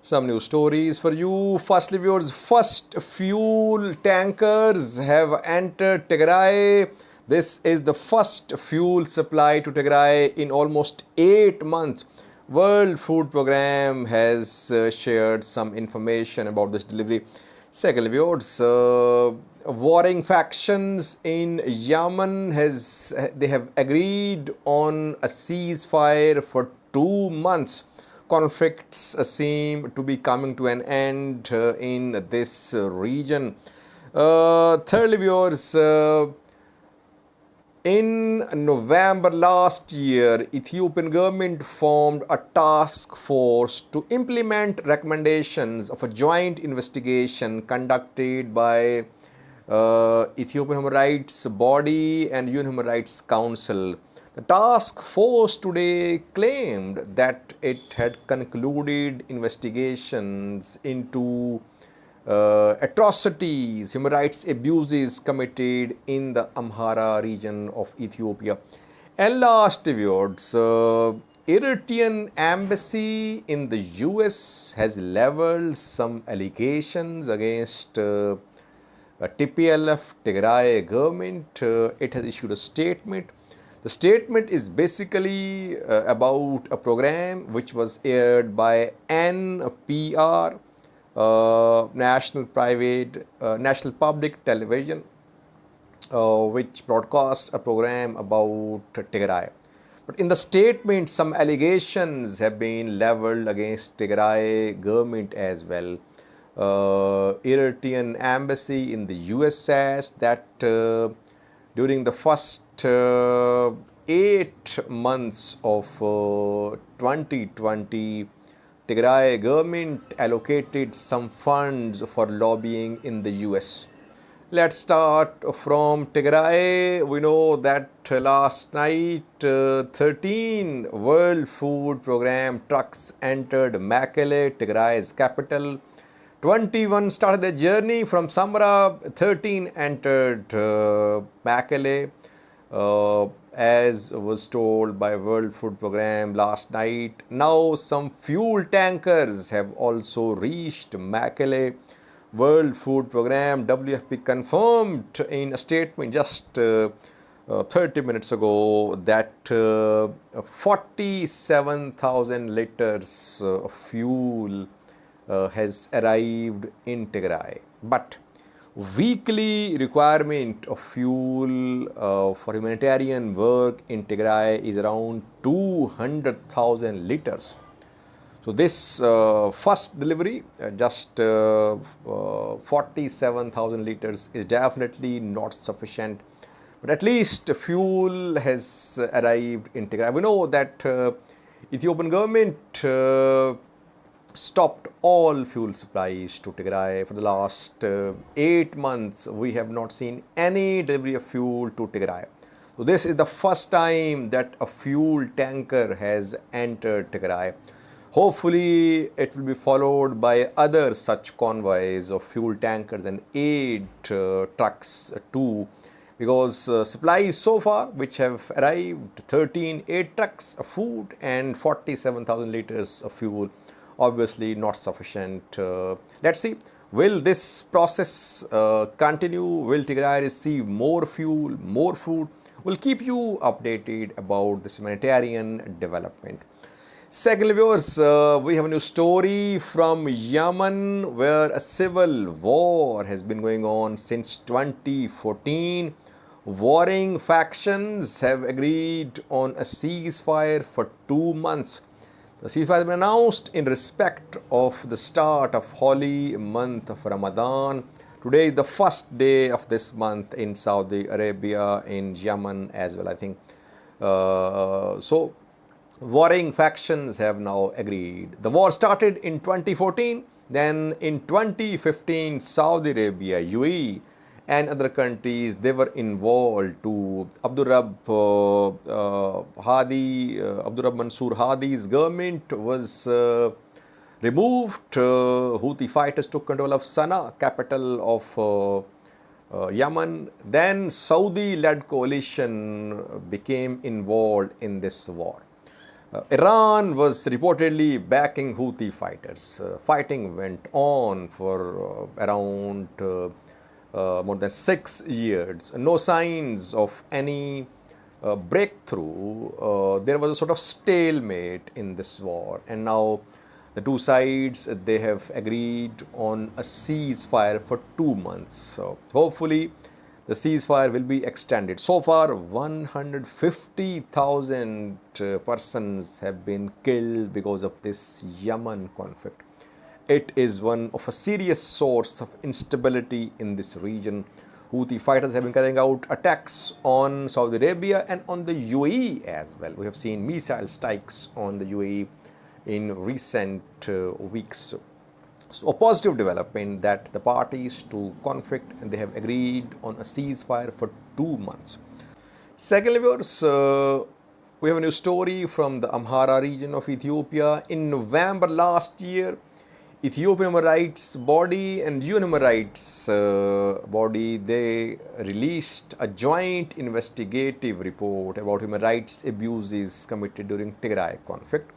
Some news stories for you. Firstly, viewers, first fuel tankers have entered Tigray. This is the first fuel supply to Tigray in almost 8 months. World Food Programme has shared some information about this delivery. Secondly, viewers, warring factions in Yemen they have agreed on a ceasefire for 2 months. Conflicts seem to be coming to an end in this region. Thirdly, viewers, in November last year, Ethiopian government formed a task force to implement recommendations of a joint investigation conducted by Ethiopian Human Rights Body and UN Human Rights Council. The task force today claimed that it had concluded investigations into atrocities, human rights abuses committed in the Amhara region of Ethiopia. And last, viewers, Eritrean embassy in the US has leveled some allegations against TPLF, Tigray government. It has issued a statement. The statement is basically about a program which was aired by NPR, National Public Television, which broadcasts a program about Tigray. But in the statement, some allegations have been leveled against Tigray government as well. Eritrean embassy in the US says that during the first 8 months of 2020, Tigray government allocated some funds for lobbying in the US. Let's start from Tigray. We know that last night 13 World Food Programme trucks entered Mekelle, Tigray's capital. 21 started their journey from Samra, 13 entered Mekelle. As was told by World Food Programme last night. Now some fuel tankers have also reached Mekelle. World Food Programme, WFP, confirmed in a statement just 30 minutes ago that 47,000 liters of fuel has arrived in Tigray. But weekly requirement of fuel for humanitarian work in Tigray is around 200,000 liters. So this first delivery, just 47,000 liters, is definitely not sufficient. But at least fuel has arrived in Tigray. We know that Ethiopian government stopped all fuel supplies to Tigray for the last 8 months. We have not seen any delivery of fuel to Tigray. So this is the first time that a fuel tanker has entered Tigray. Hopefully it will be followed by other such convoys of fuel tankers and aid trucks too, because supplies so far which have arrived, 8 trucks of food and 47,000 liters of fuel, obviously not sufficient. Let's see, will this process continue? Will Tigray receive more fuel, more food? We'll keep you updated about this humanitarian development. Secondly, viewers, we have a new story from Yemen, where a civil war has been going on since 2014. Warring factions have agreed on a ceasefire for 2 months. The ceasefire has been announced in respect of the start of holy month of Ramadan. Today is the first day of this month in Saudi Arabia, in Yemen as well, I think. So warring factions have now agreed. The war started in 2014. Then in 2015, Saudi Arabia, UAE and other countries, they were involved too. Abdurrab Mansour Hadi's government was removed. Houthi fighters took control of Sana'a, capital of Yemen. Then Saudi-led coalition became involved in this war. Iran was reportedly backing Houthi fighters. Fighting went on for around more than 6 years. No signs of any breakthrough. There was a sort of stalemate in this war, and now the two sides, they have agreed on a ceasefire for 2 months. So hopefully the ceasefire will be extended. So far, 150,000 persons have been killed because of this Yemen conflict. It is one of a serious source of instability in this region. Houthi fighters have been carrying out attacks on Saudi Arabia and on the UAE as well. We have seen missile strikes on the UAE in recent weeks. So a positive development that the parties to conflict, and they have agreed on a ceasefire for 2 months. Secondly, viewers, we have a new story from the Amhara region of Ethiopia. In November last year, Ethiopian Human Rights Body and UN Human Rights Body, they released a joint investigative report about human rights abuses committed during Tigray conflict.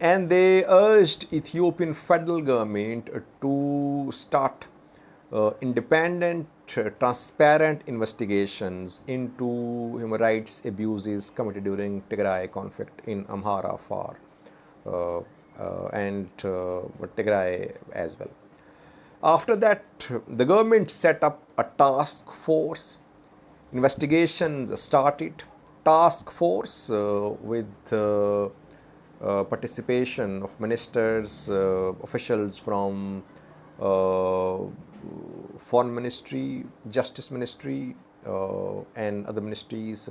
And they urged Ethiopian federal government to start independent, transparent investigations into human rights abuses committed during Tigray conflict in Amhara and Tigray as well. After that, the government set up a task force. Investigations started. Task force with participation of ministers, officials from Foreign Ministry, Justice Ministry, and other ministries,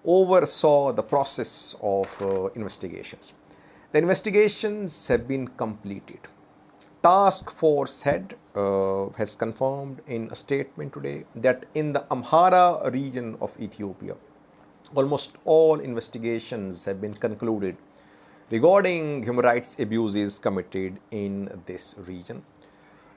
oversaw the process of investigations. The investigations have been completed. Task force head has confirmed in a statement today that in the Amhara region of Ethiopia, almost all investigations have been concluded regarding human rights abuses committed in this region.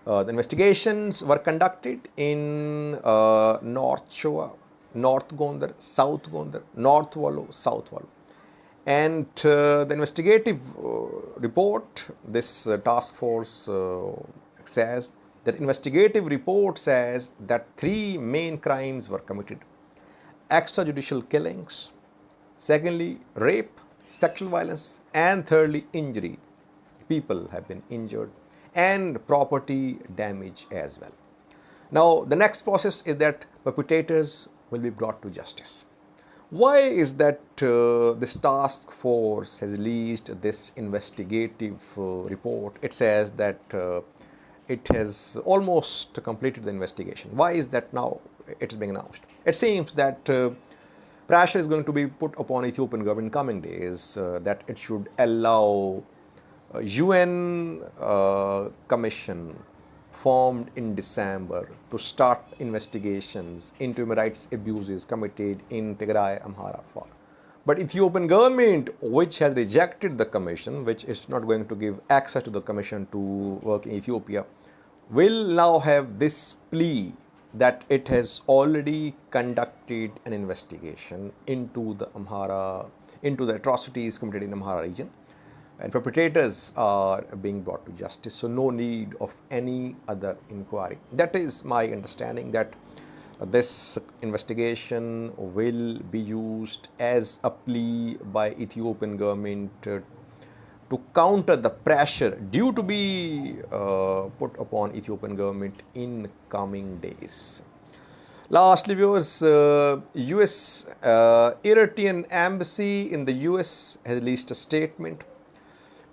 The investigations were conducted in North Shoa, North Gondar, South Gondar, North Wallo, South Wallo. And the investigative report, this task force says that investigative report says that 3 main crimes were committed: extrajudicial killings, secondly rape, sexual violence, and thirdly injury. People have been injured, and property damage as well. Now the next process is that perpetrators will be brought to justice. Why is that this task force has released this investigative report? It says that it has almost completed the investigation. Why is that now it's being announced? It seems that pressure is going to be put upon Ethiopian government in coming days that it should allow UN commission formed in December to start investigations into human rights abuses committed in Tigray, Amhara. But Ethiopian government, which has rejected the commission, which is not going to give access to the commission to work in Ethiopia, will now have this plea that it has already conducted an investigation into the atrocities committed in Amhara region, and perpetrators are being brought to justice, so no need of any other inquiry. That is my understanding, that this investigation will be used as a plea by Ethiopian government to counter the pressure due to be put upon Ethiopian government in coming days. Lastly, viewers, US Eritrean embassy in the US has released a statement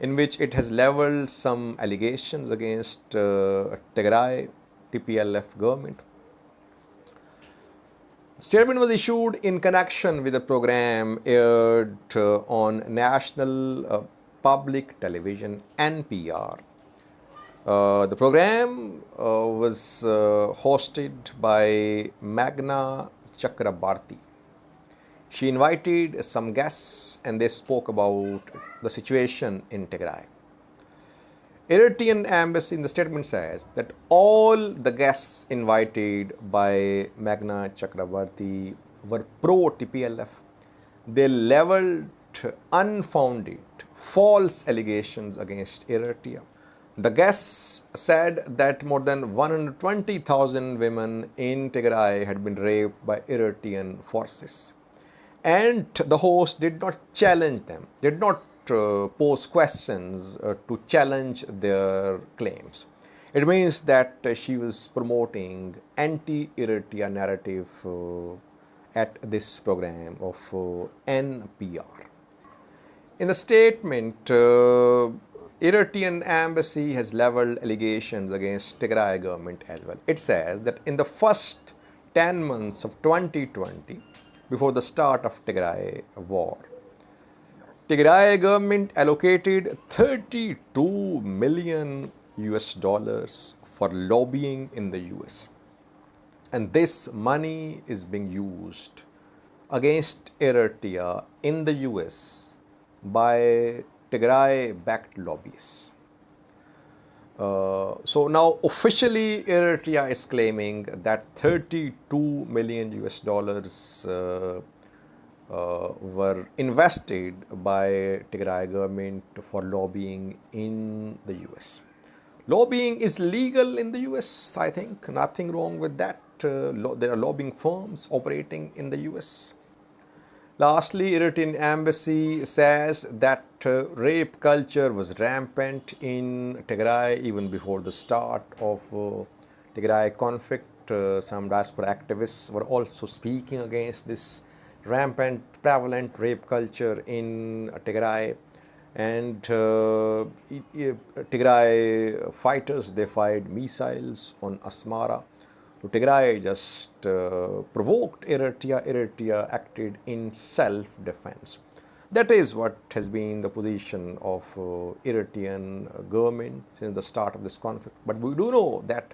in which it has leveled some allegations against Tigray TPLF government. Statement was issued in connection with a program aired on national public television, NPR. The program was hosted by Meghna Chakrabarti. She invited some guests and they spoke about the situation in Tigray. Eritrean embassy in the statement says that all the guests invited by Meghna Chakrabarti were pro-TPLF. They leveled unfounded, false allegations against Eritrea. The guests said that more than 120,000 women in Tigray had been raped by Eritrean forces. And the host did not challenge them, did not pose questions to challenge their claims. It means that she was promoting anti-Eritrea narrative at this program of NPR. In the statement, Eritrean embassy has leveled allegations against Tigray government as well. It says that in the first 10 months of 2020, before the start of Tigray war, Tigray government allocated 32 million US dollars for lobbying in the US. And this money is being used against Eritrea in the US by Tigray-backed lobbyists. So now officially Eritrea is claiming that 32 million US dollars were invested by Tigray government for lobbying in the US. Lobbying is legal in the US, I think, nothing wrong with that. There are lobbying firms operating in the US. Lastly, Eritrean embassy says that rape culture was rampant in Tigray even before the start of Tigray conflict. Some diaspora activists were also speaking against this rampant, prevalent rape culture in Tigray. And Tigray fighters, they fired missiles on Amhara. So Tigray just provoked Eritrea. Eritrea acted in self-defense. That is what has been the position of Eritrean government since the start of this conflict. But we do know that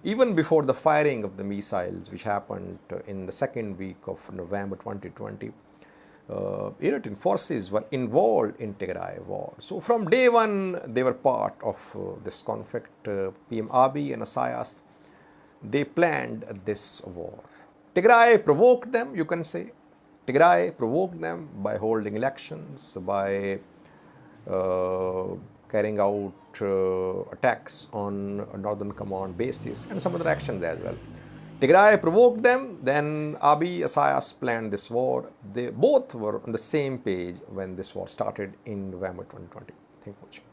even before the firing of the missiles, which happened in the second week of November 2020, Eritrean forces were involved in Tigray war. So from day one, they were part of this conflict. PM Abiy and Isaias, they planned this war. Tigray provoked them, you can say. Tigray provoked them by holding elections, by carrying out attacks on Northern Command bases and some other actions as well. Tigray provoked them, then Abiy, Isaias planned this war. They both were on the same page when this war started in November 2020. Thank you for watching.